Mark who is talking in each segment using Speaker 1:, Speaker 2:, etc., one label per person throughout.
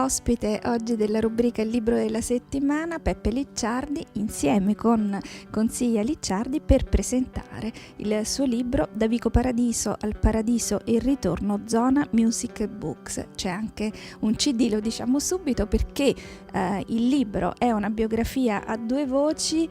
Speaker 1: ospite oggi della rubrica Il libro della settimana Peppe Licciardi, insieme con Consiglia Licciardi, per presentare il suo libro Da Vico Paradiso al Paradiso e il ritorno, Zona Music Books. C'è anche un CD, lo diciamo subito, perché il libro è una biografia a due voci,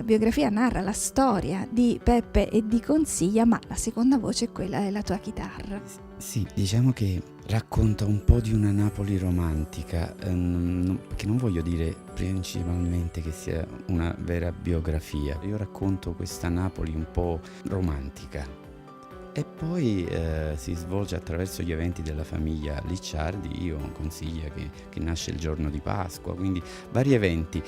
Speaker 1: biografia narra la storia di Peppe e di Consiglia, ma la seconda voce è quella della tua chitarra.
Speaker 2: Sì, diciamo che racconta un po' di una Napoli romantica, che non voglio dire principalmente che sia una vera biografia. Io racconto questa Napoli un po' romantica e poi si svolge attraverso gli eventi della famiglia Licciardi. Io Consiglia che nasce il giorno di Pasqua, quindi vari eventi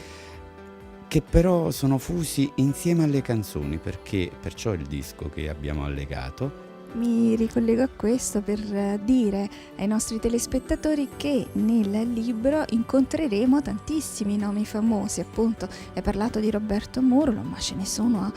Speaker 2: che però sono fusi insieme alle canzoni, perciò il disco che abbiamo allegato.
Speaker 1: Mi ricollego a questo per dire ai nostri telespettatori che nel libro incontreremo tantissimi nomi famosi. Appunto, hai parlato di Roberto Murolo, ma ce ne sono,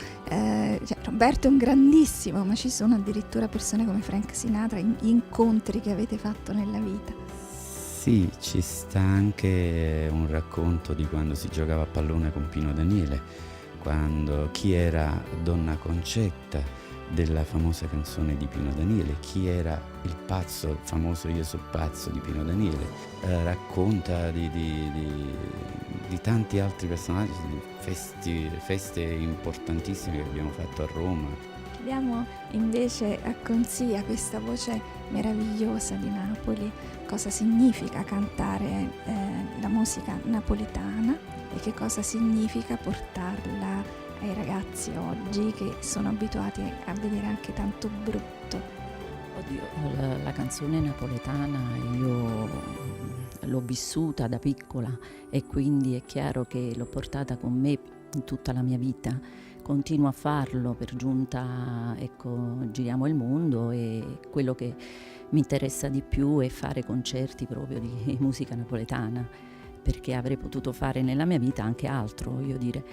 Speaker 1: Roberto è un grandissimo, ma ci sono addirittura persone come Frank Sinatra, incontri che avete fatto nella vita.
Speaker 2: Sì, ci sta anche un racconto di quando si giocava a pallone con Pino Daniele, chi era Donna Concetta della famosa canzone di Pino Daniele, chi era il famoso Io so pazzo di Pino Daniele, racconta di tanti altri personaggi, di feste importantissime che abbiamo fatto a Roma.
Speaker 1: Chiediamo invece a Consiglia, questa voce meravigliosa di Napoli, cosa significa cantare la musica napoletana e che cosa significa portarla ai ragazzi oggi che sono abituati a vedere anche tanto brutto.
Speaker 3: Oddio, la canzone napoletana io l'ho vissuta da piccola e quindi è chiaro che l'ho portata con me in tutta la mia vita. Continuo a farlo, per giunta, giriamo il mondo e quello che mi interessa di più è fare concerti proprio di musica napoletana, perché avrei potuto fare nella mia vita anche altro, voglio dire.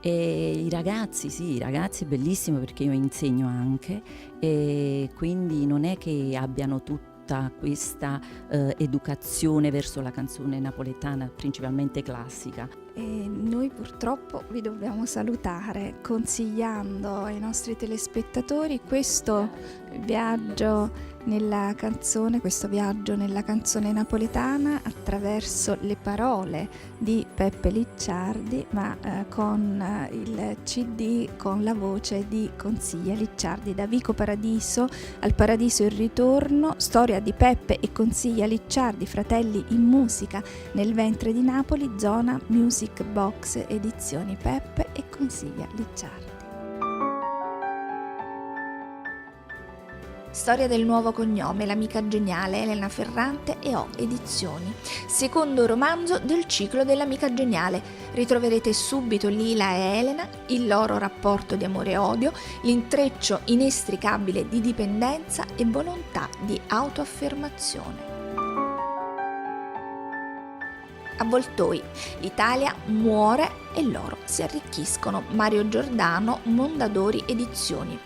Speaker 3: E i ragazzi è bellissimo perché io insegno anche e quindi non è che abbiano tutta questa educazione verso la canzone napoletana, principalmente classica.
Speaker 1: E noi purtroppo vi dobbiamo salutare consigliando ai nostri telespettatori questo viaggio nella canzone napoletana attraverso le parole di Peppe Licciardi, ma con il CD, con la voce di Consiglia Licciardi. Da Vico Paradiso al Paradiso il ritorno, storia di Peppe e Consiglia Licciardi, fratelli in musica nel ventre di Napoli, Zona Music Box, edizioni Peppe e Consiglia Licciardi. Storia del nuovo cognome, l'amica geniale, Elena Ferrante e O Edizioni. Secondo romanzo del ciclo dell'amica geniale. Ritroverete subito Lila e Elena, il loro rapporto di amore e odio, l'intreccio inestricabile di dipendenza e volontà di autoaffermazione. Avvoltoi, l'Italia muore e loro si arricchiscono. Mario Giordano, Mondadori Edizioni.